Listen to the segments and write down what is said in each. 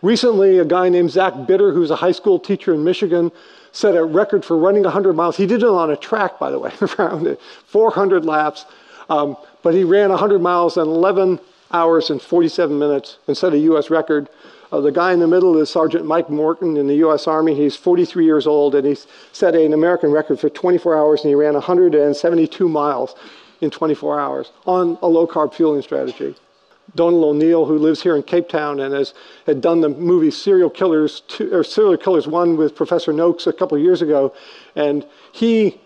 Recently, a guy named Zach Bitter, who's a high school teacher in Michigan, set a record for running 100 miles. He did it on a track, by the way, around it, 400 laps. But he ran 100 miles in 11 hours and 47 minutes and set a U.S. record. The guy in the middle is Sergeant Mike Morton in the U.S. Army. He's 43 years old, and he's set an American record for 24 hours, and he ran 172 miles in 24 hours on a low-carb fueling strategy. Donald O'Neill, who lives here in Cape Town and had done the movie Serial Killers 1 with Professor Noakes a couple of years ago, and he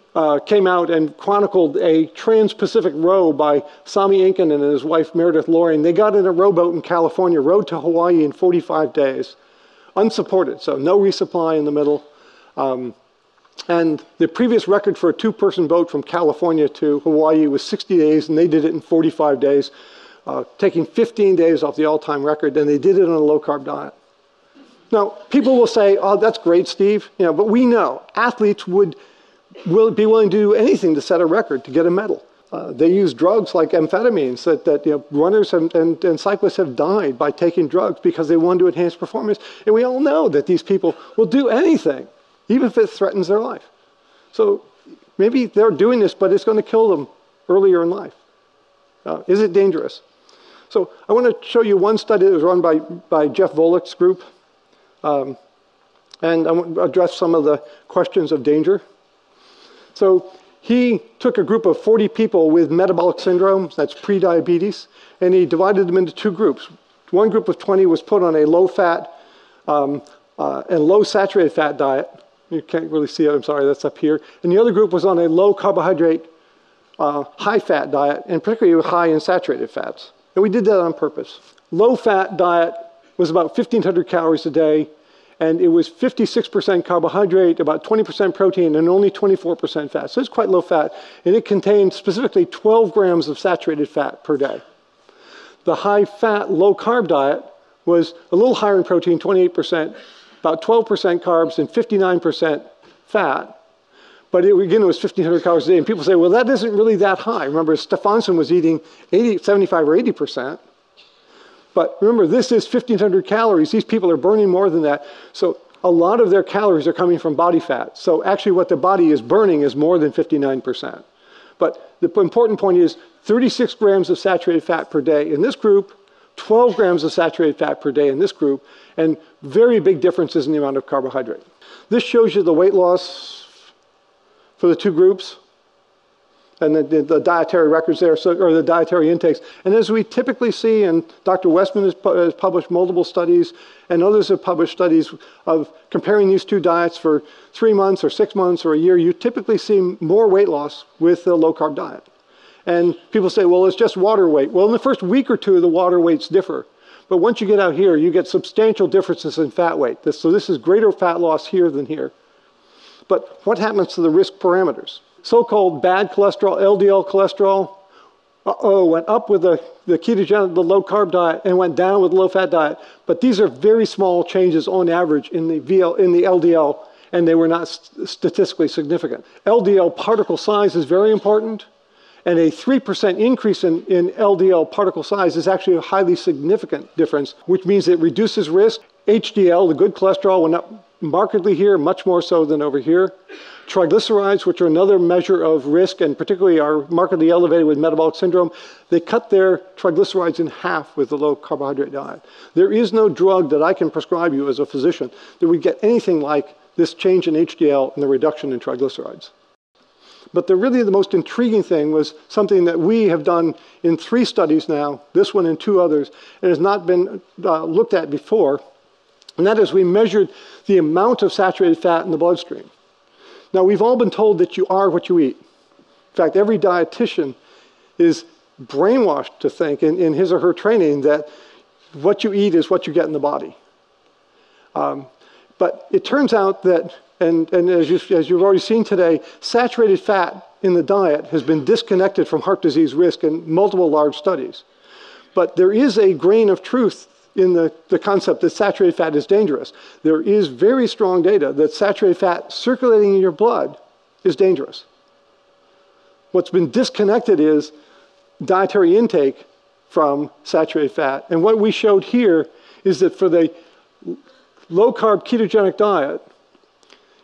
came out and chronicled a trans-Pacific row by Sami Inken and his wife Meredith Loring. They got in a rowboat in California, rowed to Hawaii in 45 days, unsupported, so no resupply in the middle. And the previous record for a two-person boat from California to Hawaii was 60 days, and they did it in 45 days, taking 15 days off the all-time record, and they did it on a low-carb diet. Now, people will say, oh, that's great, Steve, but we know athletes will be willing to do anything to set a record, to get a medal. They use drugs like amphetamines that runners and cyclists have died by taking drugs because they want to enhance performance. And we all know that these people will do anything, even if it threatens their life. So maybe they're doing this, but it's going to kill them earlier in life. Is it dangerous? So I want to show you one study that was run by Jeff Volek's group. And I want to address some of the questions of danger. So he took a group of 40 people with metabolic syndrome, that's pre-diabetes, and he divided them into two groups. One group of 20 was put on a low-fat and low-saturated fat diet. You can't really see it, I'm sorry, that's up here. And the other group was on a low-carbohydrate, high-fat diet, and particularly high in saturated fats. And we did that on purpose. Low-fat diet was about 1,500 calories a day, and it was 56% carbohydrate, about 20% protein, and only 24% fat. So it's quite low fat, and it contained specifically 12 grams of saturated fat per day. The high-fat, low-carb diet was a little higher in protein, 28%, about 12% carbs, and 59% fat. But again, it was 1,500 calories a day, and people say, well, that isn't really that high. Remember, Stephenson was eating 75 or 80%. But remember, this is 1,500 calories. These people are burning more than that. So a lot of their calories are coming from body fat. So actually what the body is burning is more than 59%. But the important point is 36 grams of saturated fat per day in this group, 12 grams of saturated fat per day in this group, and very big differences in the amount of carbohydrate. This shows you the weight loss for the two groups, and the dietary records there, or the dietary intakes. And as we typically see, and Dr. Westman has published multiple studies, and others have published studies of comparing these two diets for 3 months or 6 months or a year, you typically see more weight loss with the low-carb diet. And people say, well, it's just water weight. Well, in the first week or two, the water weights differ. But once you get out here, you get substantial differences in fat weight. So this is greater fat loss here than here. But what happens to the risk parameters? So-called bad cholesterol, LDL cholesterol, went up with the ketogenic, the low-carb diet, and went down with the low-fat diet. But these are very small changes on average in the LDL, and they were not statistically significant. LDL particle size is very important, and a 3% increase in LDL particle size is actually a highly significant difference, which means it reduces risk. HDL, the good cholesterol, went up markedly here, much more so than over here. Triglycerides, which are another measure of risk and particularly are markedly elevated with metabolic syndrome, they cut their triglycerides in half with the low carbohydrate diet. There is no drug that I can prescribe you as a physician that would get anything like this change in HDL and the reduction in triglycerides. But really the most intriguing thing was something that we have done in 3 studies now, this one and 2 others, and has not been looked at before, and that is we measured the amount of saturated fat in the bloodstream. Now, we've all been told that you are what you eat. In fact, every dietitian is brainwashed to think in his or her training that what you eat is what you get in the body. But it turns out that, and as you've already seen today, saturated fat in the diet has been disconnected from heart disease risk in multiple large studies. But there is a grain of truth in the concept that saturated fat is dangerous. There is very strong data that saturated fat circulating in your blood is dangerous. What's been disconnected is dietary intake from saturated fat. And what we showed here is that for the low-carb ketogenic diet,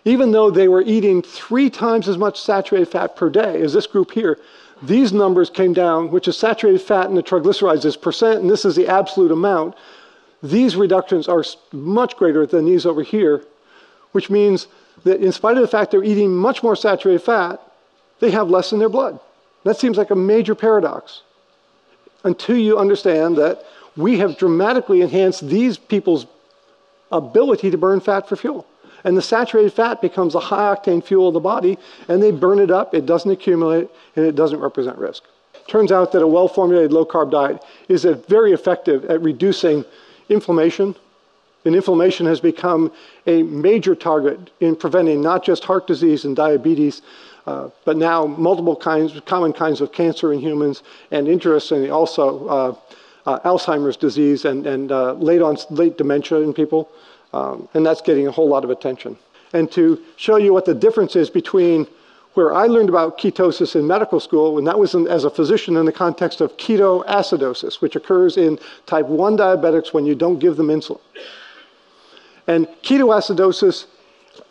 even though they were eating 3 times as much saturated fat per day as this group here, these numbers came down, which is saturated fat and the triglycerides is percent, and this is the absolute amount. These reductions are much greater than these over here, which means that in spite of the fact they're eating much more saturated fat, they have less in their blood. That seems like a major paradox until you understand that we have dramatically enhanced these people's ability to burn fat for fuel. And the saturated fat becomes a high-octane fuel of the body, and they burn it up, it doesn't accumulate, and it doesn't represent risk. Turns out that a well-formulated low-carb diet is very effective at reducing inflammation, and inflammation has become a major target in preventing not just heart disease and diabetes, but now multiple common kinds of cancer in humans, and interestingly also Alzheimer's disease and late dementia in people. And that's getting a whole lot of attention. And to show you what the difference is between where I learned about ketosis in medical school, and that was as a physician in the context of ketoacidosis, which occurs in type 1 diabetics when you don't give them insulin. And ketoacidosis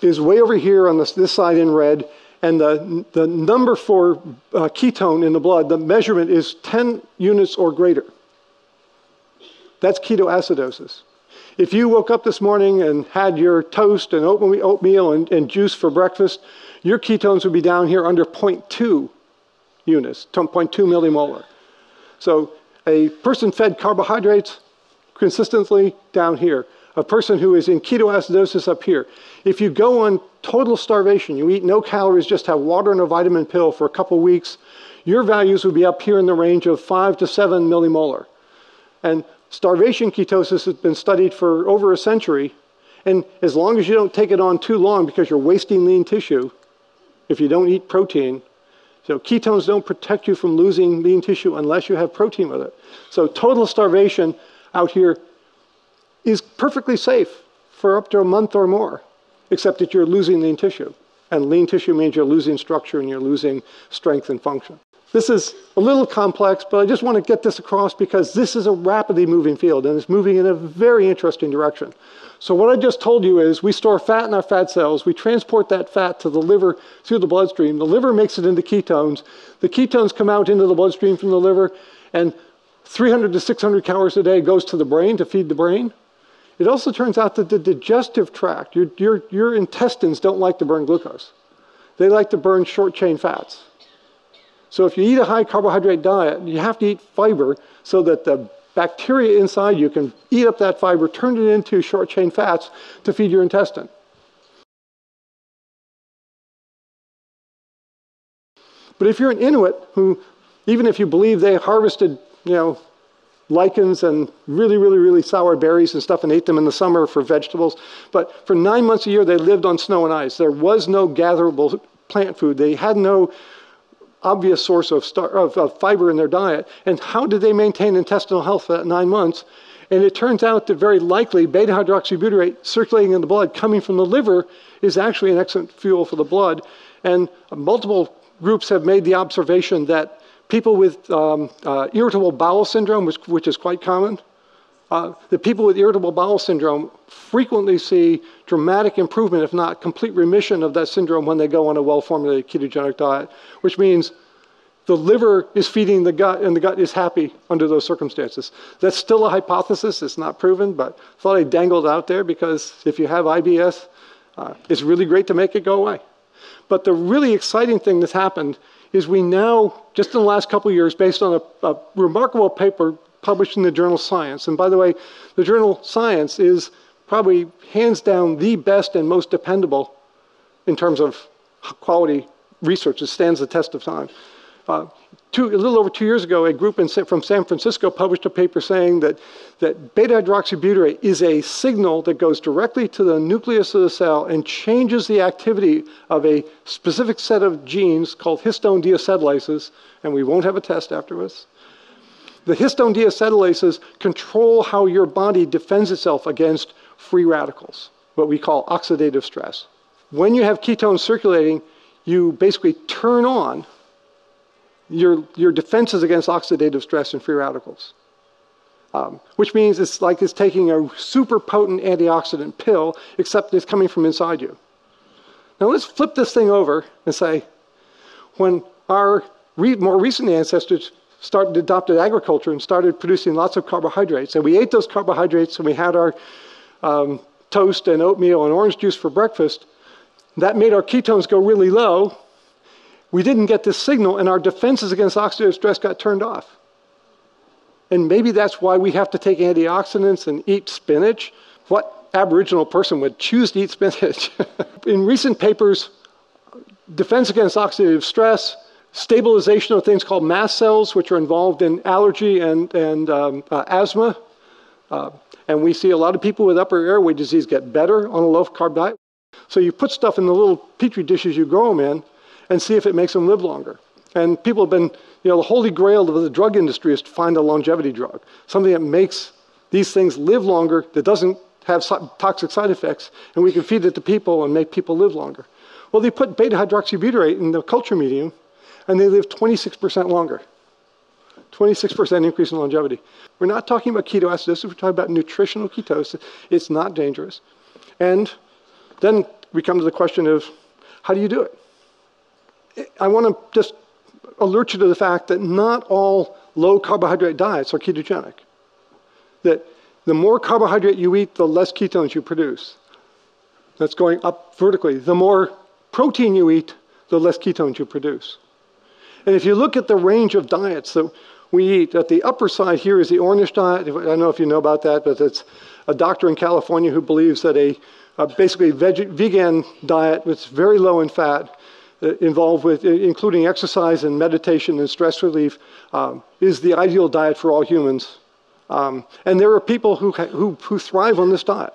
is way over here on this side in red, and the number for ketone in the blood, the measurement is 10 units or greater. That's ketoacidosis. If you woke up this morning and had your toast and oatmeal and juice for breakfast, your ketones would be down here under 0.2 units, 0.2 millimolar. So a person fed carbohydrates consistently down here. A person who is in ketoacidosis up here. If you go on total starvation, you eat no calories, just have water and a vitamin pill for a couple weeks, your values would be up here in the range of 5 to 7 millimolar. And starvation ketosis has been studied for over a century, and as long as you don't take it on too long because you're wasting lean tissue, if you don't eat protein, so ketones don't protect you from losing lean tissue unless you have protein with it. So total starvation out here is perfectly safe for up to a month or more, except that you're losing lean tissue. And lean tissue means you're losing structure and you're losing strength and function. This is a little complex, but I just want to get this across because this is a rapidly moving field and it's moving in a very interesting direction. So what I just told you is we store fat in our fat cells, we transport that fat to the liver through the bloodstream, the liver makes it into ketones, the ketones come out into the bloodstream from the liver, and 300 to 600 calories a day goes to the brain to feed the brain. It also turns out that the digestive tract, your intestines don't like to burn glucose. They like to burn short-chain fats. So if you eat a high carbohydrate diet, you have to eat fiber so that the bacteria inside you can eat up that fiber, turn it into short-chain fats to feed your intestine. But if you're an Inuit who, even if you believe they harvested, lichens and really sour berries and stuff and ate them in the summer for vegetables, but for 9 months a year they lived on snow and ice. There was no gatherable plant food. They had no obvious source of fiber in their diet. And how did they maintain intestinal health for that 9 months? And it turns out that very likely beta-hydroxybutyrate circulating in the blood coming from the liver is actually an excellent fuel for the blood. And multiple groups have made the observation that people with irritable bowel syndrome, which is quite common, the people with irritable bowel syndrome frequently see dramatic improvement, if not complete remission of that syndrome when they go on a well-formulated ketogenic diet, which means the liver is feeding the gut and the gut is happy under those circumstances. That's still a hypothesis, it's not proven, but I thought I'd dangle it out there because if you have IBS, it's really great to make it go away. But the really exciting thing that's happened is we now, just in the last couple of years, based on a remarkable paper published in the journal Science, and by the way, the journal Science is probably hands down the best and most dependable in terms of quality research. It stands the test of time. A little over 2 years ago, a group from San Francisco published a paper saying that beta-hydroxybutyrate is a signal that goes directly to the nucleus of the cell and changes the activity of a specific set of genes called histone deacetylases, and we won't have a test afterwards. The histone deacetylases control how your body defends itself against free radicals, what we call oxidative stress. When you have ketones circulating, you basically turn on your defenses against oxidative stress and free radicals. which means it's like it's taking a super potent antioxidant pill, except it's coming from inside you. Now let's flip this thing over and say, when our more recent ancestors adopted agriculture and started producing lots of carbohydrates, and we ate those carbohydrates and we had our toast and oatmeal and orange juice for breakfast, that made our ketones go really low. We didn't get this signal, and our defenses against oxidative stress got turned off. And maybe that's why we have to take antioxidants and eat spinach. What Aboriginal person would choose to eat spinach? In recent papers, defense against oxidative stress, stabilization of things called mast cells, which are involved in allergy and asthma. And we see a lot of people with upper airway disease get better on a low-carb diet. So you put stuff in the little petri dishes you grow them in and see if it makes them live longer. And people have been, the holy grail of the drug industry is to find a longevity drug, something that makes these things live longer, that doesn't have toxic side effects, and we can feed it to people and make people live longer. Well, they put beta-hydroxybutyrate in the culture medium, and they live 26% longer. 26% increase in longevity. We're not talking about ketoacidosis, we're talking about nutritional ketosis. It's not dangerous. And then we come to the question of, how do you do it? I want to just alert you to the fact that not all low carbohydrate diets are ketogenic. That the more carbohydrate you eat, the less ketones you produce. That's going up vertically. The more protein you eat, the less ketones you produce. And if you look at the range of diets that we eat, at the upper side here is the Ornish diet. I don't know if you know about that, but it's a doctor in California who believes that basically vegan diet that's very low in fat, involved with including exercise and meditation and stress relief, is the ideal diet for all humans. And there are people who thrive on this diet.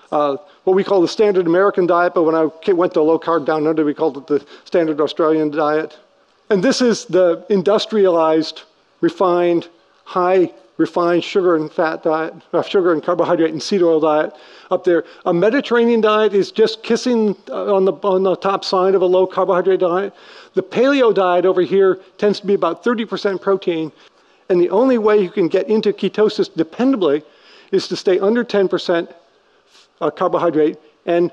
What we call the standard American diet, but when I went to low carb down under, we called it the standard Australian diet. And this is the industrialized, refined, high refined sugar and fat diet, sugar and carbohydrate and seed oil diet up there. A Mediterranean diet is just kissing on the top side of a low carbohydrate diet. The paleo diet over here tends to be about 30% protein. And the only way you can get into ketosis dependably is to stay under 10% carbohydrate and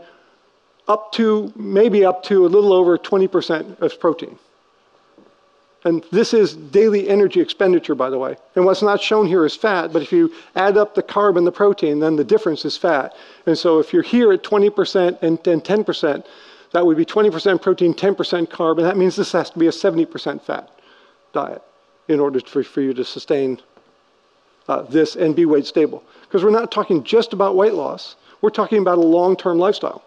maybe up to a little over 20% as protein. And this is daily energy expenditure, by the way. And what's not shown here is fat, but if you add up the carb and the protein, then the difference is fat. And so if you're here at 20% and 10%, that would be 20% protein, 10% carb, and that means this has to be a 70% fat diet in order for you to sustain this and be weight stable. Because we're not talking just about weight loss. We're talking about a long-term lifestyle.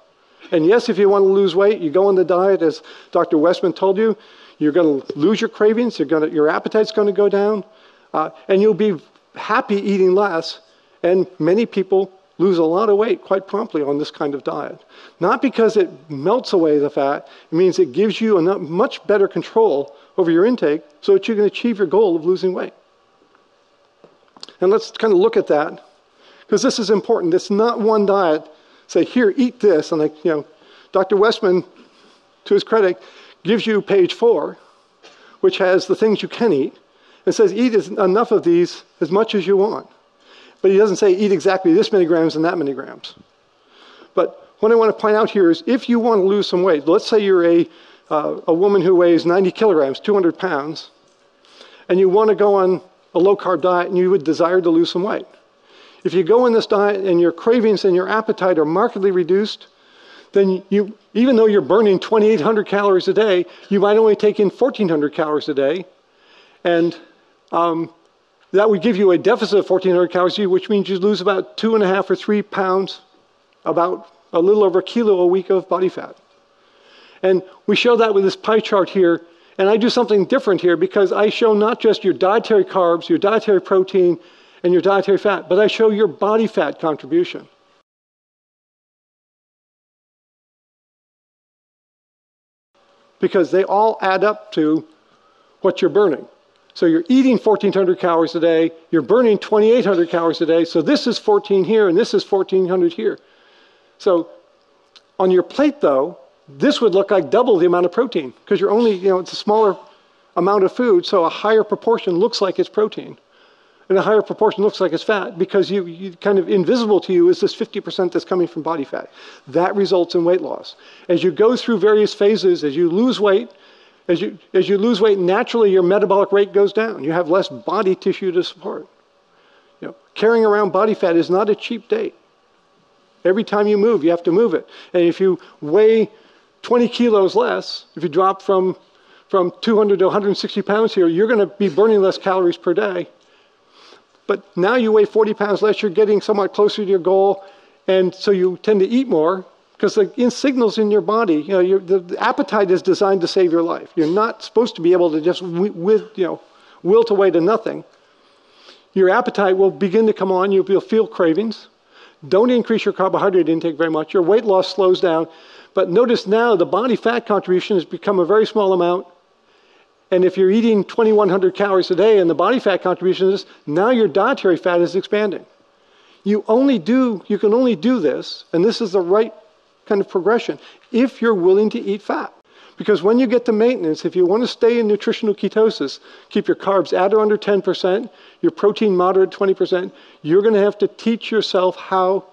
And yes, if you want to lose weight, you go on the diet, as Dr. Westman told you, you're going to lose your cravings, your appetite's going to go down, and you'll be happy eating less. And many people lose a lot of weight quite promptly on this kind of diet. Not because it melts away the fat, it means it gives you a much better control over your intake so that you can achieve your goal of losing weight. And let's kind of look at that, because this is important. It's not one diet, say, here, eat this, and Dr. Westman, to his credit, gives you page 4, which has the things you can eat, and says eat enough of these as much as you want. But he doesn't say eat exactly this many grams and that many grams. But what I want to point out here is if you want to lose some weight, let's say you're a woman who weighs 90 kilograms, 200 pounds, and you want to go on a low-carb diet and you would desire to lose some weight. If you go on this diet and your cravings and your appetite are markedly reduced, then even though you're burning 2,800 calories a day, you might only take in 1,400 calories a day. And that would give you a deficit of 1,400 calories a day, which means you lose about 2.5 or 3 pounds, about a little over a kilo a week of body fat. And we show that with this pie chart here. And I do something different here because I show not just your dietary carbs, your dietary protein, and your dietary fat, but I show your body fat contribution. Because they all add up to what you're burning. So you're eating 1,400 calories a day, you're burning 2,800 calories a day, so this is 14 here and this is 1,400 here. So on your plate though, this would look like double the amount of protein because you're only, it's a smaller amount of food, so a higher proportion looks like it's protein. and a higher proportion looks like it's fat because you kind of invisible to you is this 50% that's coming from body fat. That results in weight loss. As you go through various phases, as you lose weight, naturally your metabolic rate goes down. You have less body tissue to support. You know, carrying around body fat is not a cheap date. Every time you move, you have to move it. And if you weigh 20 kilos less, if you drop from 200 to 160 pounds here, you're going to be burning less calories per day. But now you weigh 40 pounds less, you're getting somewhat closer to your goal, and so you tend to eat more because the signals in your body, you know, the appetite is designed to save your life. You're not supposed to be able to just wilt away to nothing. Your appetite will begin to come on, you'll feel cravings. Don't increase your carbohydrate intake very much. Your weight loss slows down. But notice now the body fat contribution has become a very small amount. And if you're eating 2,100 calories a day and the body fat contribution is, now your dietary fat is expanding. You can only do this, and this is the right kind of progression, if you're willing to eat fat. Because when you get to maintenance, if you want to stay in nutritional ketosis, keep your carbs at or under 10%, your protein moderate 20%, you're going to have to teach yourself how,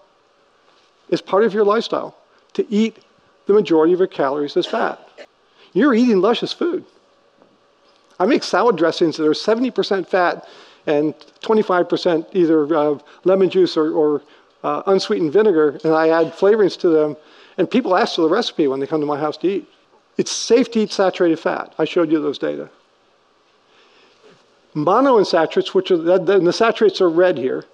as part of your lifestyle, to eat the majority of your calories as fat. You're eating luscious food. I make salad dressings that are 70% fat and 25% either lemon juice or unsweetened vinegar, and I add flavorings to them, and people ask for the recipe when they come to my house to eat. It's safe to eat saturated fat. I showed you those data. Monounsaturates, which are, the saturates are red here.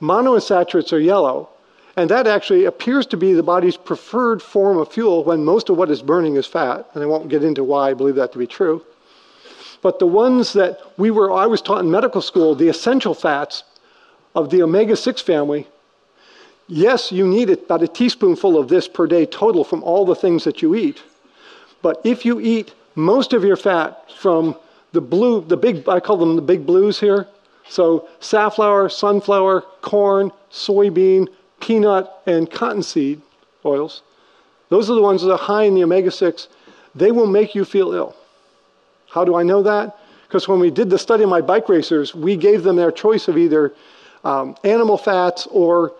Monounsaturates are yellow, and that actually appears to be the body's preferred form of fuel when most of what it's burning is fat, and I won't get into why I believe that to be true. But the ones that I was taught in medical school, the essential fats of the omega-6 family, yes, you need about a teaspoonful of this per day total from all the things that you eat. But if you eat most of your fat from I call them the big blues here. So safflower, sunflower, corn, soybean, peanut, and cottonseed oils. Those are the ones that are high in the omega-6. They will make you feel ill. How do I know that? Because when we did the study of my bike racers, we gave them their choice of either animal fats or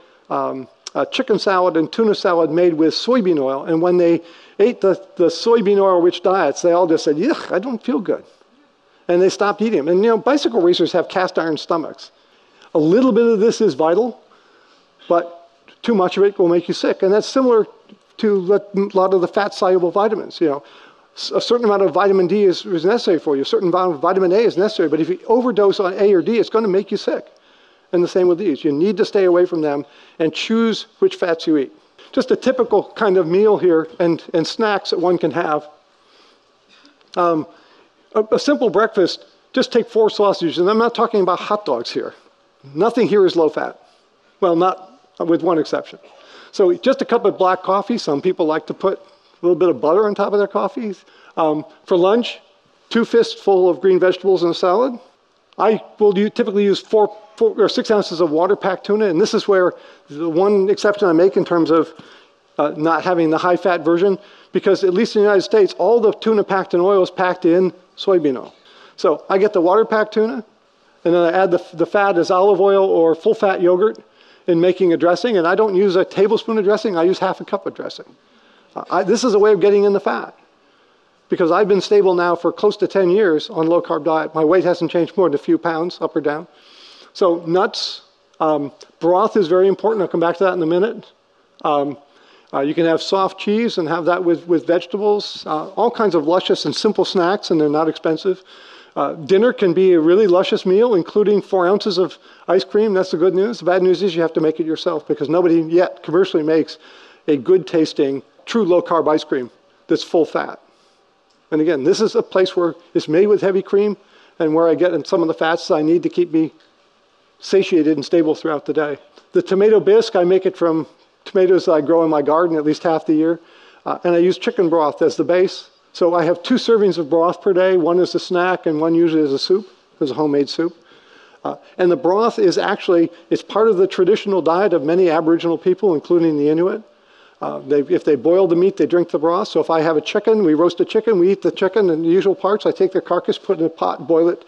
chicken salad and tuna salad made with soybean oil. And when they ate the soybean oil-rich diets, they all just said, yuck, I don't feel good. And they stopped eating them. And you know, bicycle racers have cast iron stomachs. A little bit of this is vital, but too much of it will make you sick. And that's similar to a lot of the fat-soluble vitamins. You know, a certain amount of vitamin D is necessary for you. A certain amount of vitamin A is necessary. But if you overdose on A or D, it's going to make you sick. And the same with these. You need to stay away from them and choose which fats you eat. Just a typical kind of meal here and snacks that one can have. A simple breakfast, just take 4 sausages. And I'm not talking about hot dogs here. Nothing here is low fat. Well, not with one exception. So just a cup of black coffee. Some people like to put a little bit of butter on top of their coffees. For lunch, 2 fistfuls of green vegetables in a salad. I will typically use 4 or 6 ounces of water-packed tuna, and this is where the one exception I make in terms of not having the high-fat version, because at least in the United States, all the tuna packed in oil is packed in soybean oil. So I get the water-packed tuna, and then I add the fat as olive oil or full-fat yogurt in making a dressing, and I don't use a tablespoon of dressing, I use half a cup of dressing. This is a way of getting in the fat. Because I've been stable now for close to 10 years on low-carb diet. My weight hasn't changed more than a few pounds, up or down. So nuts, broth is very important. I'll come back to that in a minute. You can have soft cheese and have that with vegetables. All kinds of luscious and simple snacks, and they're not expensive. Dinner can be a really luscious meal, including 4 ounces of ice cream. That's the good news. The bad news is you have to make it yourself, because nobody yet commercially makes a good-tasting, true low-carb ice cream that's full fat. And again, this is a place where it's made with heavy cream and where I get some of the fats I need to keep me satiated and stable throughout the day. The tomato bisque, I make it from tomatoes that I grow in my garden at least half the year. And I use chicken broth as the base. So I have 2 servings of broth per day. One is a snack and one usually is a soup. It's a homemade soup. And the broth is actually, it's part of the traditional diet of many Aboriginal people, including the Inuit. If they boil the meat, they drink the broth. So if I have a chicken, we roast a chicken, we eat the chicken and the usual parts. I take the carcass, put it in a pot, boil it,